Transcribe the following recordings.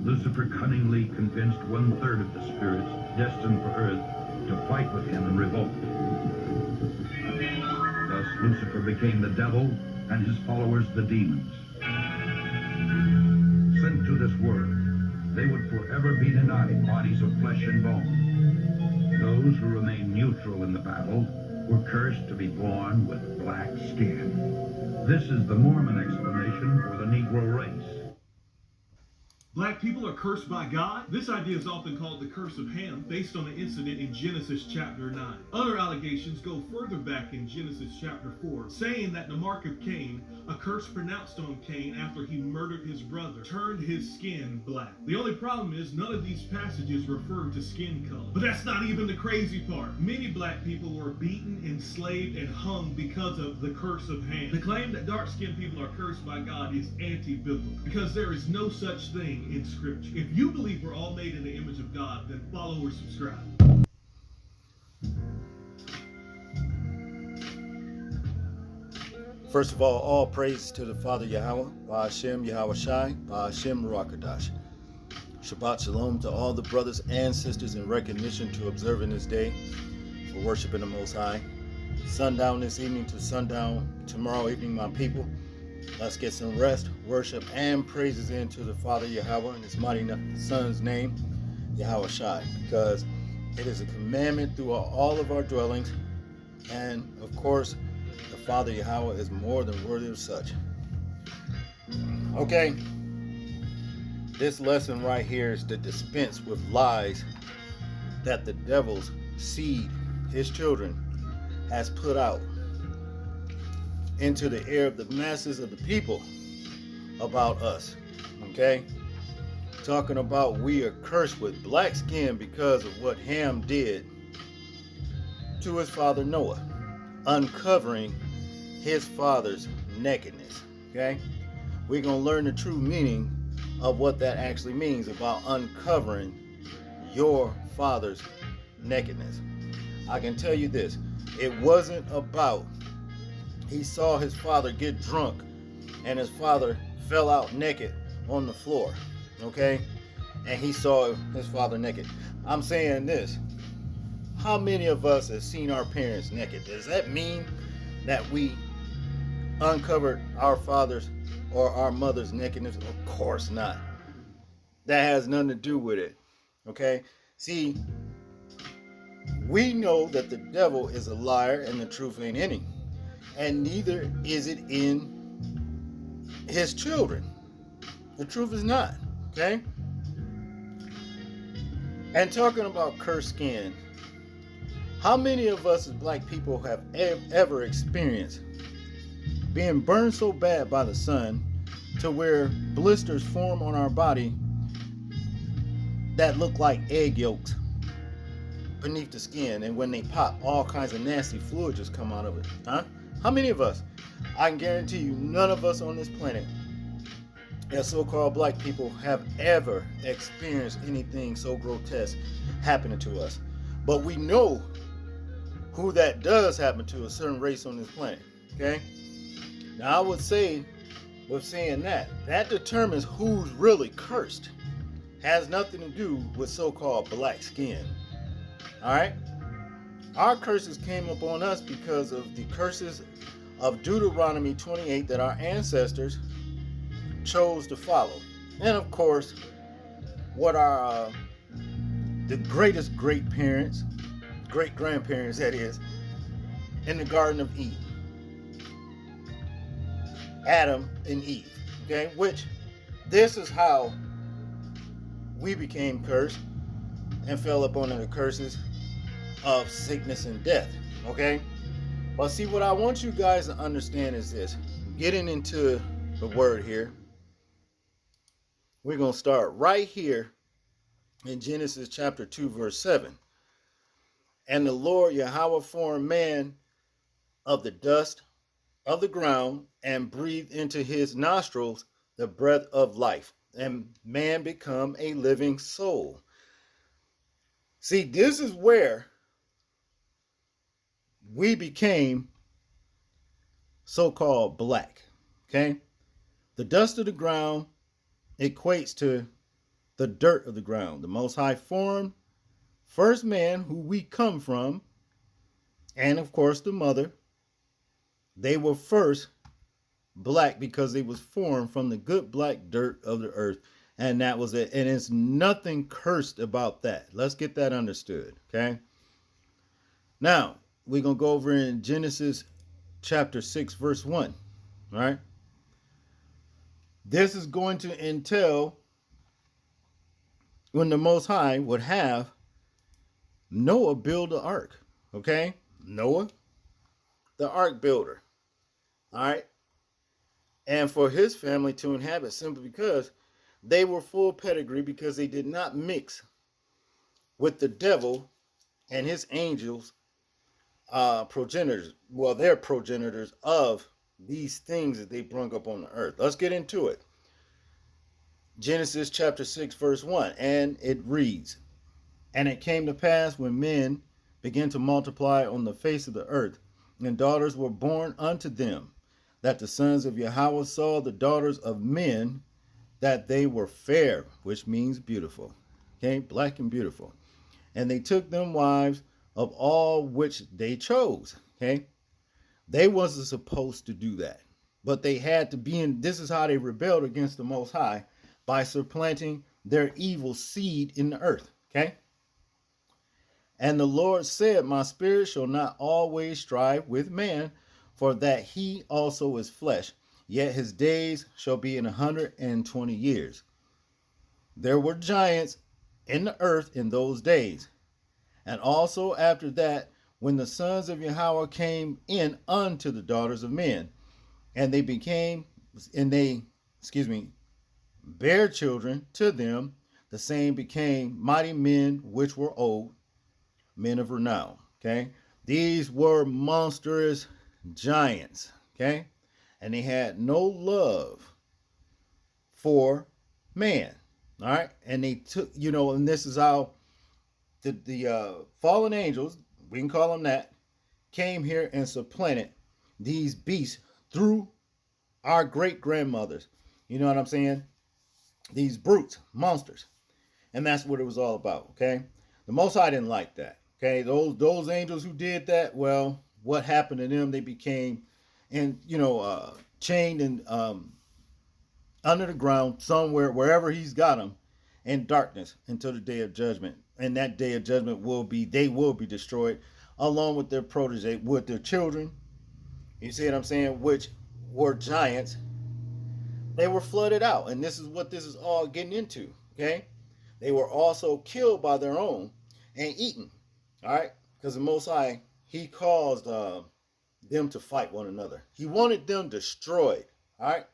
Lucifer cunningly convinced one-third of the spirits destined for Earth to fight with him in revolt. Thus, Lucifer became the devil and his followers the demons. Sent to this world, they would forever be denied bodies of flesh and bone. Those who remained neutral in the battle were cursed to be born with black skin. This is the Mormon explanation for the Negro race. Black people are cursed by God? This idea is often called the curse of Ham, based on the incident in Genesis chapter 9. Other allegations go further back in Genesis chapter 4, saying that the mark of Cain, a curse pronounced on Cain after he murdered his brother, turned his skin black. The only problem is none of these passages refer to skin color. But that's not even the crazy part. Many black people were beaten, enslaved, and hung because of the curse of Ham. The claim that dark-skinned people are cursed by God is anti-biblical, because there is no such thing in Scripture. If you believe we're all made in the image of God, then follow or subscribe. First of all praise to the Father Yahweh, Ba'ashem Yahweh Shai, Ba'ashem Ruachadash. Shabbat Shalom to all the brothers and sisters in recognition to observing this day for worshiping the Most High. Sundown this evening to sundown tomorrow evening, my people. Let's get some rest, worship, and praises into the Father Yahweh in His mighty Son's name, Yahweh Shai, because it is a commandment throughout all of our dwellings, and of course, the Father Yahweh is more than worthy of such. Okay, this lesson right here is to dispense with lies that the devil's seed, his children, has put out into the ear of the masses of the people about us. Okay, talking about we are cursed with black skin because of what Ham did to his father Noah, uncovering his father's nakedness. Okay, we're gonna learn the true meaning of what that actually means about uncovering your father's nakedness. I can tell you this, it wasn't about he saw his father get drunk and his father fell out naked on the floor, okay? And he saw his father naked. I'm saying this, how many of us have seen our parents naked? Does that mean that we uncovered our father's or our mother's nakedness? Of course not. That has nothing to do with it, okay? See, we know that the devil is a liar and the truth ain't in him. And neither is it in his children. The truth is not, okay? And talking about cursed skin, how many of us as black people have ever experienced being burned so bad by the sun to where blisters form on our body that look like egg yolks beneath the skin, and when they pop, all kinds of nasty fluid just come out of it, huh? How many of us? I can guarantee you none of us on this planet as so-called black people have ever experienced anything so grotesque happening to us. But we know who that does happen to, a certain race on this planet, okay? Now I would say, with saying that determines who's really cursed. Has nothing to do with so-called black skin, all right? Our curses came upon us because of the curses of Deuteronomy 28 that our ancestors chose to follow. And of course, what our the greatest great parents, great grandparents that is, in the Garden of Eden, Adam and Eve, okay? Which this is how we became cursed and fell up under the curses of sickness and death, okay? But see, what I want you guys to understand is this. Getting into the word here, we're going to start right here in Genesis chapter 2, verse 7. And the Lord Yahweh formed man of the dust of the ground and breathed into his nostrils the breath of life, and man become a living soul. See, this is where we became so-called black, okay? The dust of the ground equates to the dirt of the ground. The Most High formed first man, who we come from, and of course the mother. They were first black because they was formed from the good black dirt of the earth, and that was it. And it's nothing cursed about that. Let's get that understood, okay? Now we're gonna go over in Genesis chapter 6 verse 1. All right, this is going to entail when the Most High would have Noah build the ark. Okay, Noah, the ark builder. All right, and for his family to inhabit, simply because they were full pedigree, because they did not mix with the devil and his angels, progenitors. Well, they're progenitors of these things that they brought up on the earth. Let's get into it. Genesis chapter 6 verse 1, and it reads, "And it came to pass, when men began to multiply on the face of the earth, and daughters were born unto them, that the sons of Yahweh saw the daughters of men, that they were fair," which means beautiful, okay, black and beautiful, "and they took them wives of all which they chose." Okay, they wasn't supposed to do that, but they had to be in. This is how they rebelled against the Most High, by supplanting their evil seed in the earth. Okay, "And the Lord said, My spirit shall not always strive with man, for that he also is flesh, yet his days shall be 120 years. There were giants in the earth in those days, and also after that, when the sons of Yahweh came in unto the daughters of men, and they bare children to them, the same became mighty men which were old, men of renown." Okay, these were monstrous giants. Okay, and they had no love for man. All right, and they took, and this is how the fallen angels, we can call them that, came here and supplanted these beasts through our great grandmothers. You know what I'm saying? These brutes, monsters. And that's what it was all about. Okay, the Most High didn't like that. Okay, those angels who did that, well, what happened to them? They became, and chained and under the ground somewhere, wherever he's got them, in darkness until the day of judgment. And that day of judgment they will be destroyed, along with their protege, with their children. You see what I'm saying? Which were giants. They were flooded out, and this is what this is all getting into. Okay, they were also killed by their own and eaten. All right, because the Most High, he caused them to fight one another. He wanted them destroyed. All right,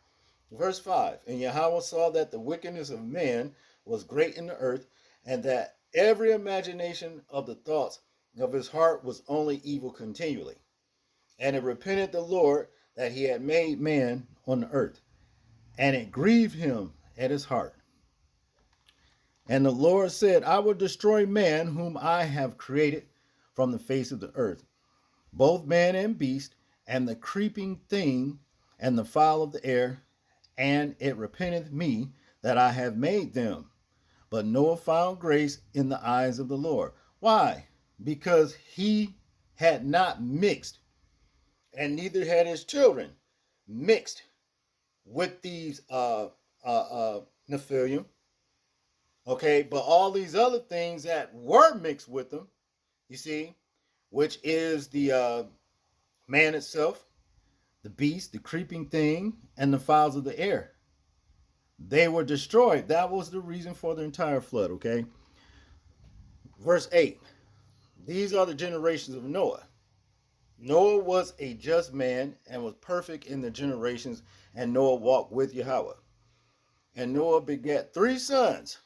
verse 5, "And Yahweh saw that the wickedness of man was great in the earth, and that every imagination of the thoughts of his heart was only evil continually. And it repented the Lord that he had made man on the earth, and it grieved him at his heart. And the Lord said, I will destroy man whom I have created from the face of the earth, both man and beast, and the creeping thing, and the fowl of the air, and it repenteth me that I have made them. But Noah found grace in the eyes of the Lord." Why? Because he had not mixed, and neither had his children mixed with these Nephilim. Okay, but all these other things that were mixed with them, you see, which is the man itself, the beast, the creeping thing, and the fowls of the air. They were destroyed. That was the reason for the entire flood, okay? Verse 8. These are the generations of Noah. Noah was a just man and was perfect in the generations, and Noah walked with Yahweh. And Noah begat 3 sons,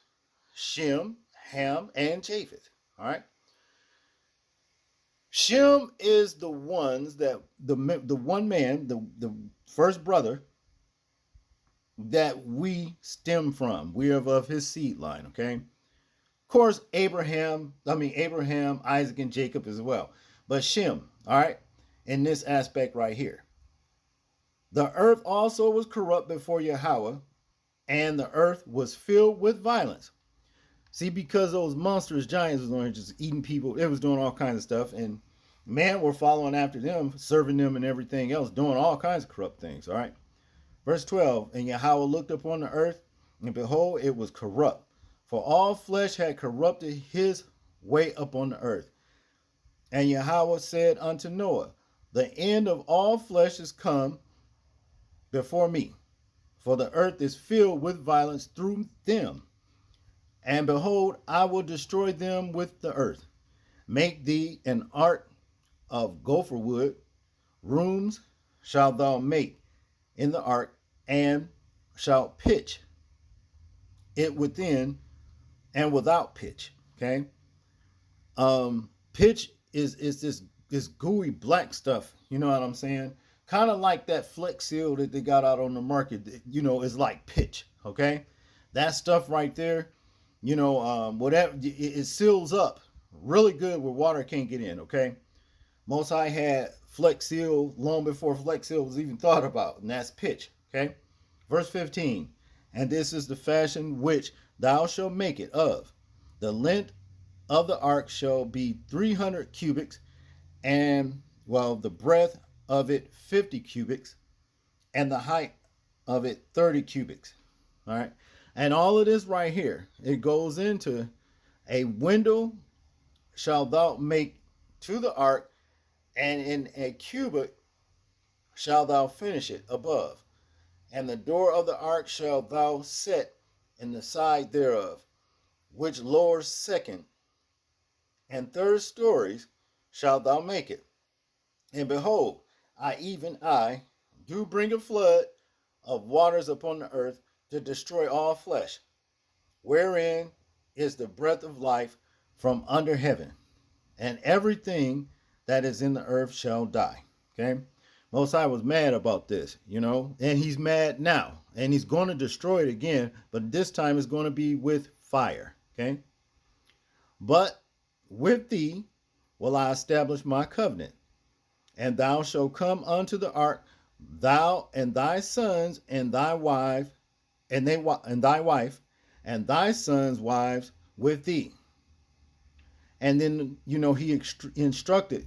Shem, Ham, and Japheth. All right. Shem is the ones that the one man, the first brother that we stem from. We are of his seed line, okay? Of course, Abraham, Isaac, and Jacob as well. But Shem, all right, in this aspect right here. The earth also was corrupt before Yahweh, and the earth was filled with violence. See, because those monstrous giants was on here just eating people, it was doing all kinds of stuff, and man were following after them, serving them and everything else, doing all kinds of corrupt things. All right. Verse 12, and Yahweh looked upon the earth, and behold, it was corrupt. For all flesh had corrupted his way upon the earth. And Yahweh said unto Noah, the end of all flesh is come before me, for the earth is filled with violence through them. And behold, I will destroy them with the earth. Make thee an ark of gopher wood. Rooms shalt thou make in the ark, and shalt pitch it within and without pitch. Okay. Pitch is this gooey black stuff. You know what I'm saying? Kind of like that Flex Seal that they got out on the market. You know, is like pitch. Okay, that stuff right there. You know, whatever it seals up really good where water can't get in. Okay, Most High had Flex Seal long before Flex Seal was even thought about, and that's pitch. Okay, verse 15. And this is the fashion which thou shalt make it of. The length of the ark shall be 300 cubits, and the breadth of it 50 cubits, and the height of it 30 cubits. All right. And all of this right here, it goes into a window shalt thou make to the ark, and in a cubit shalt thou finish it above. And the door of the ark shalt thou set in the side thereof, which lower second and third stories shalt thou make it. And behold, I do bring a flood of waters upon the earth to destroy all flesh, wherein is the breath of life from under heaven, and everything that is in the earth shall die. Okay? Most High was mad about this, and he's mad now, and he's going to destroy it again, but this time it's going to be with fire. Okay? But with thee will I establish my covenant, and thou shalt come unto the ark, thou and thy sons and thy wife, and thy wife, and thy sons' wives with thee. And then he instructed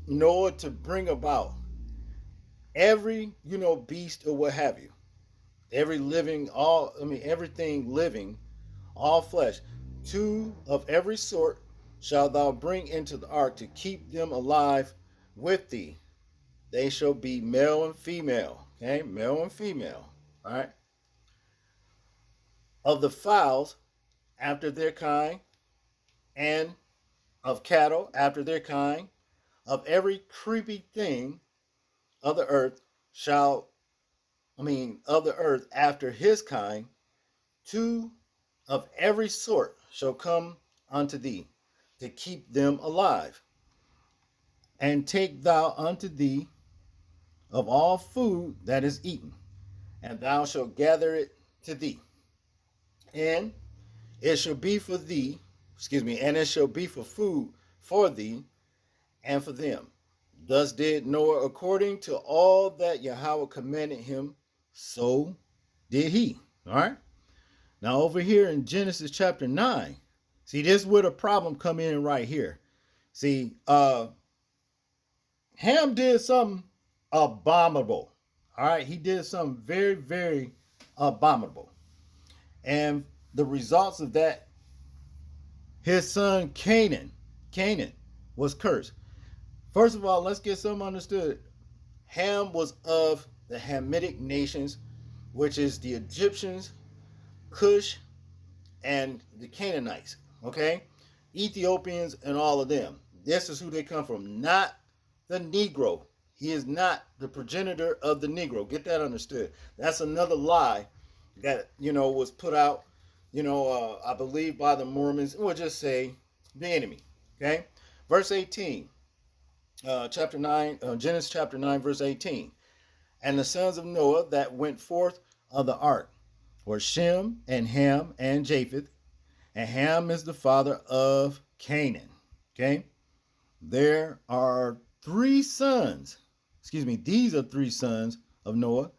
Noah to bring about every beast or what have you, every living, everything living, all flesh, two of every sort shalt thou bring into the ark to keep them alive with thee. They shall be male and female. Okay, male and female. All right. Of the fowls after their kind, and of cattle after their kind, of every creepy thing of the earth of the earth after his kind, two of every sort shall come unto thee to keep them alive. And take thou unto thee of all food that is eaten, and thou shalt gather it to thee. And it shall be for thee, and it shall be for food for thee and for them. Thus did Noah according to all that Yahweh commanded him, so did he. All right. Now over here in Genesis chapter 9, see, this is where the problem come in right here. See, Ham did something abominable. All right. He did something very, very abominable. And the results of that, his son Canaan was cursed. First of all, let's get something understood. Ham was of the Hamitic nations, which is the Egyptians, Cush, and the Canaanites. Okay? Ethiopians and all of them. This is who they come from, not the Negro. He is not the progenitor of the Negro. Get that understood. That's another lie that, was put out, I believe by the Mormons, or just say the enemy. Okay? Verse 18. Chapter 9, Genesis chapter 9, verse 18. And the sons of Noah that went forth of the ark were Shem and Ham and Japheth. And Ham is the father of Canaan. Okay? There are three sons. These are three sons of Noah.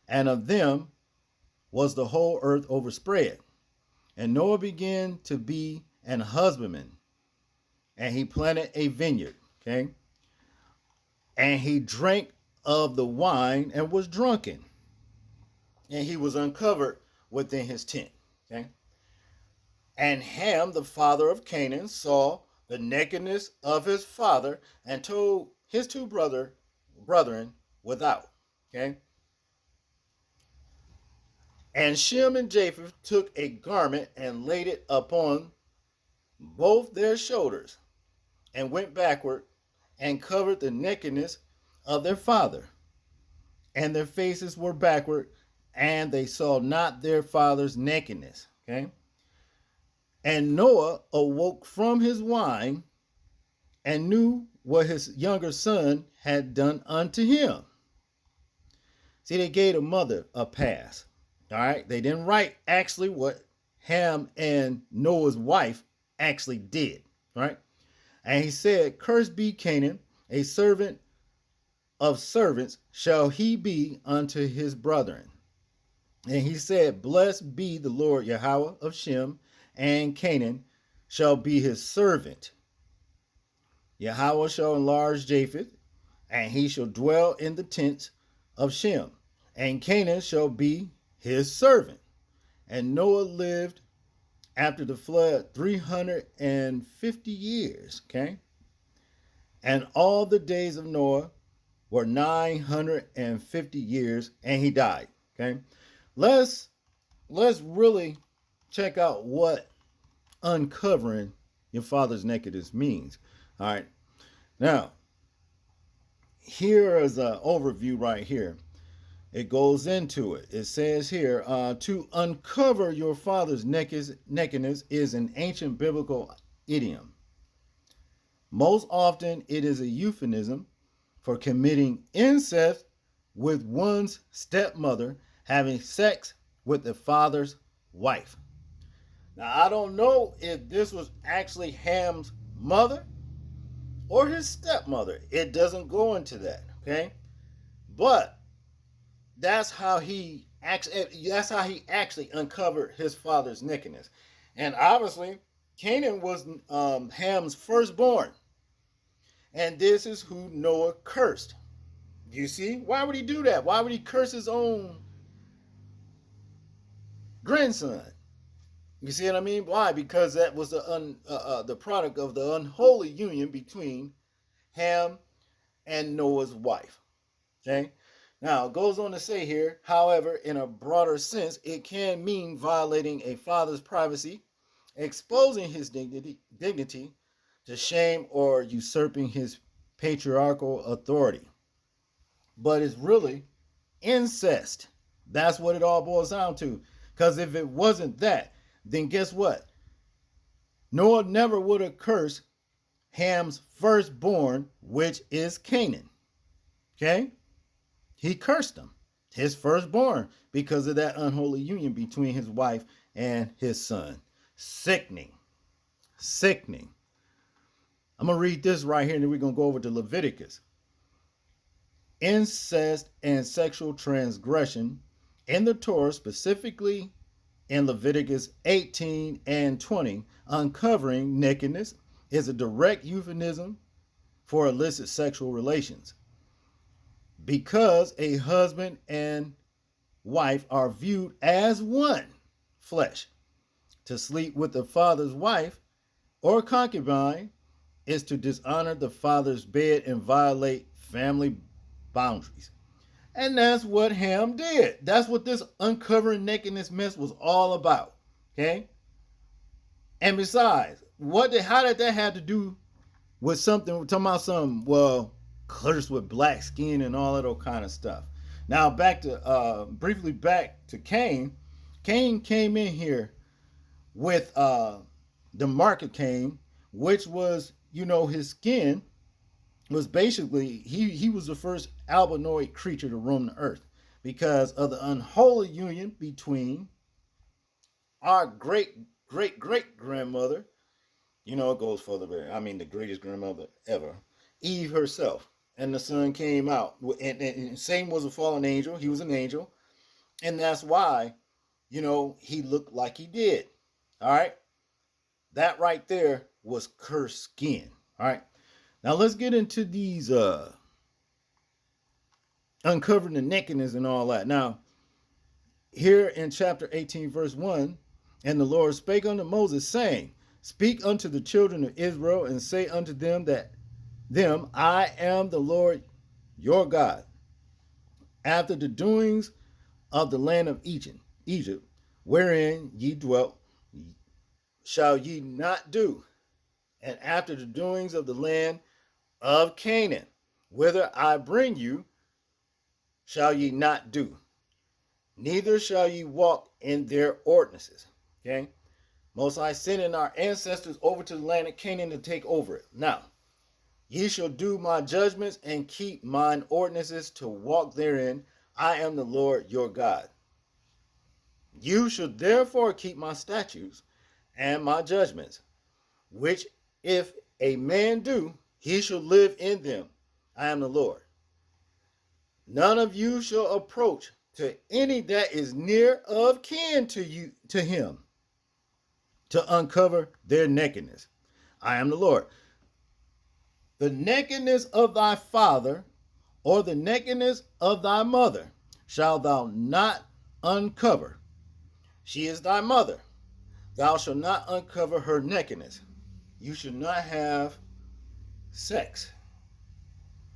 And of them was the whole earth overspread. And Noah began to be an husbandman, and he planted a vineyard. Okay. And he drank of the wine and was drunken, and he was uncovered within his tent. Okay. And Ham, the father of Canaan, saw the nakedness of his father and told his two brethren without. Okay. And Shem and Japheth took a garment and laid it upon both their shoulders and went backward and covered the nakedness of their father. And their faces were backward, and they saw not their father's nakedness. Okay. And Noah awoke from his wine and knew what his younger son had done unto him. See, they gave the mother a pass. All right. They didn't write actually what Ham and Noah's wife actually did. Right. And he said, "Cursed be Canaan, a servant of servants shall he be unto his brethren." And he said, "Blessed be the Lord Yahweh of Shem, and Canaan shall be his servant. Yahweh shall enlarge Japheth, and he shall dwell in the tents of Shem, and Canaan shall be his servant." And Noah lived after the flood 350 years. Okay. And all the days of Noah were 950 years, and he died. Okay. Let's really check out what uncovering your father's nakedness means. All right. Now, here is an overview right here. It goes into it. It says here, to uncover your father's nakedness is an ancient biblical idiom. Most often, it is a euphemism for committing incest with one's stepmother, having sex with the father's wife. Now, I don't know if this was actually Ham's mother or his stepmother. It doesn't go into that, okay? But that's how he actually uncovered his father's nakedness. And obviously, Canaan was Ham's firstborn. And this is who Noah cursed. You see? Why would he do that? Why would he curse his own grandson? You see what I mean? Why? Because that was the product of the unholy union between Ham and Noah's wife. Okay? Now, it goes on to say here, however, in a broader sense, it can mean violating a father's privacy, exposing his dignity to shame, or usurping his patriarchal authority. But it's really incest. That's what it all boils down to. Because if it wasn't that, then guess what? Noah never would have cursed Ham's firstborn, which is Canaan. Okay? He cursed him, his firstborn, because of that unholy union between his wife and his son. Sickening. Sickening. I'm going to read this right here, and then we're going to go over to Leviticus. Incest and sexual transgression in the Torah, specifically in Leviticus 18 and 20, uncovering nakedness, is a direct euphemism for illicit sexual relations. Because a husband and wife are viewed as one flesh, to sleep with the father's wife or concubine is to dishonor the father's bed and violate family boundaries. And that's what Ham did. That's what this uncovering nakedness mess was all about. Okay? And besides, how did that have to do with something? We're talking about something, well, cursed with black skin and all that kind of stuff. Now briefly back to Cain. Cain came in here with the market Cain, which was, his skin was basically, he was the first albinoid creature to roam the earth because of the unholy union between our great grandmother. It goes further back. I mean, the greatest grandmother ever, Eve herself. And the son came out. And Satan was a fallen angel. He was an angel. And that's why, he looked like he did. All right. That right there was cursed skin. All right. Now let's get into these uncovering the nakedness and all that. Now, here in chapter 18, verse 1, and the Lord spake unto Moses, saying, Speak unto the children of Israel, and say unto them, I am the Lord your God. After the doings of the land of Egypt, wherein ye dwelt, shall ye not do, and after the doings of the land of Canaan, whither I bring you, shall ye not do, neither shall ye walk in their ordinances. Okay? Most High sending our ancestors over to the land of Canaan to take over it. Now, ye shall do my judgments and keep mine ordinances to walk therein. I am the Lord your God. You shall therefore keep my statutes and my judgments, which if a man do, he shall live in them. I am the Lord. None of you shall approach to any that is near of kin to him, to uncover their nakedness. I am the Lord. The nakedness of thy father or the nakedness of thy mother shalt thou not uncover. She is thy mother. Thou shalt not uncover her nakedness. You should not have sex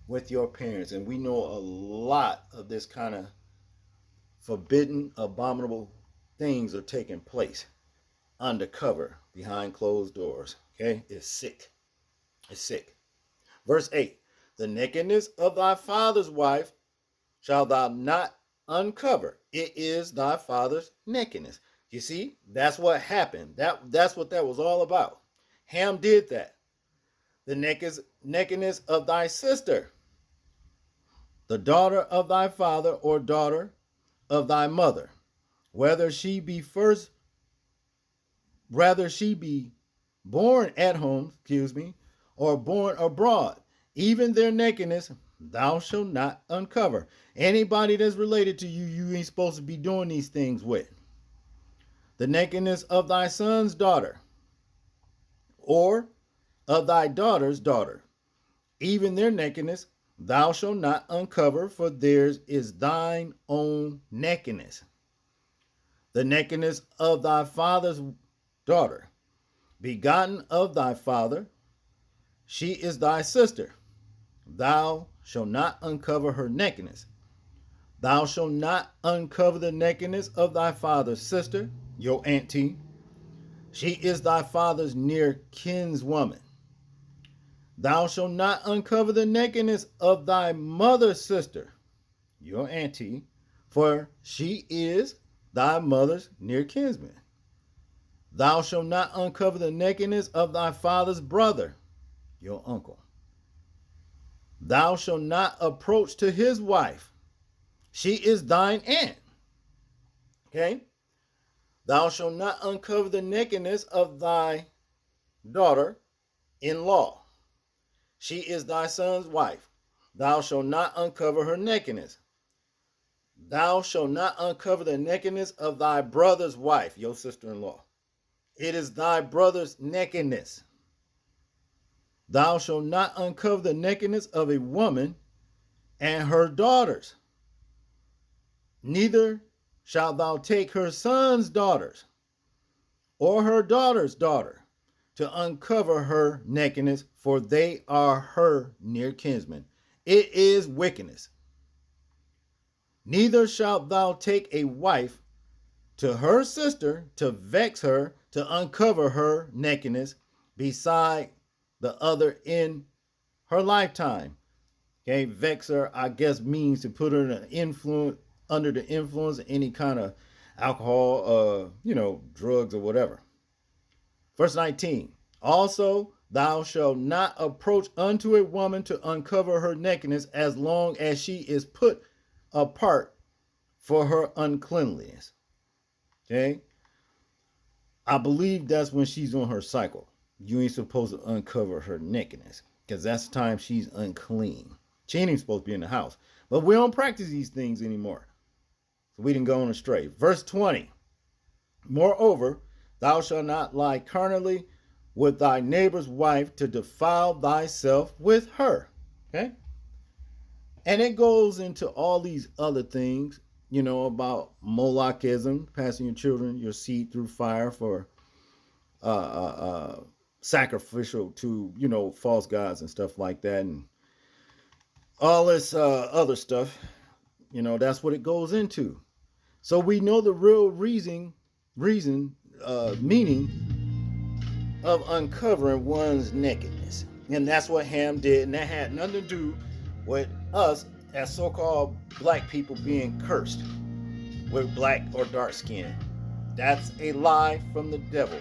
with your parents. And we know a lot of this kind of forbidden, abominable things are taking place undercover, behind closed doors. Okay? It's sick. It's sick. Verse 8. The nakedness of thy father's wife shalt thou not uncover. It is thy father's nakedness. You see, that's what happened. That's what that was all about. Ham did that. The nakedness of thy sister, the daughter of thy father or daughter of thy mother, whether she be born at home, or born abroad, even their nakedness thou shalt not uncover. Anybody that's related to you, you ain't supposed to be doing these things with. The nakedness of thy son's daughter, or of thy daughter's daughter, even their nakedness thou shalt not uncover, for theirs is thine own nakedness. The nakedness of thy father's daughter, begotten of thy father, she is thy sister. Thou shalt not uncover her nakedness. Thou shalt not uncover the nakedness of thy father's sister, your auntie. She is thy father's near kinswoman. Thou shalt not uncover the nakedness of thy mother's sister, your auntie, for she is thy mother's near kinsman. Thou shalt not uncover the nakedness of thy father's brother, your uncle. Thou shalt not approach to his wife. She is thine aunt. Okay? Thou shalt not uncover the nakedness of thy daughter-in-law. She is thy son's wife. Thou shalt not uncover her nakedness. Thou shalt not uncover the nakedness of thy brother's wife, your sister-in-law. It is thy brother's nakedness. Thou shalt not uncover the nakedness of a woman and her daughters. Neither shalt thou take her son's daughters or her daughter's daughter to uncover her nakedness, for they are her near kinsmen. It is wickedness. Neither shalt thou take a wife to her sister to vex her, to uncover her nakedness beside the other in her lifetime. Okay, vex her, I guess, means to put her under the influence of any kind of alcohol, drugs or whatever. Verse 19. Also, thou shalt not approach unto a woman to uncover her nakedness as long as she is put apart for her uncleanliness. Okay? I believe that's when she's on her cycle. You ain't supposed to uncover her nakedness because that's the time she's unclean. She ain't even supposed to be in the house. But we don't practice these things anymore. So we didn't go on astray. Verse 20. Moreover, Thou shalt not lie carnally with thy neighbor's wife to defile thyself with her. Okay? And it goes into all these other things, about Molochism, passing your children, your seed through fire for sacrificial to, false gods and stuff like that. And all this other stuff, that's what it goes into. So we know the real meaning of uncovering one's nakedness. And that's what Ham did. And that had nothing to do with us as so-called black people being cursed with black or dark skin. That's a lie from the devil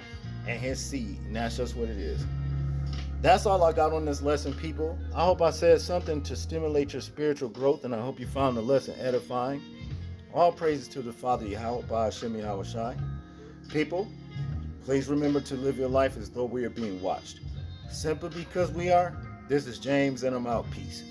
and his seed. And that's just what it is. That's all I got on this lesson, people. I hope I said something to stimulate your spiritual growth, and I hope you found the lesson edifying. All praises to the Father Yahweh, Hashem Yahweh Shai. People, please remember to live your life as though we are being watched. Simply because we are. This is James, and I'm out. Peace.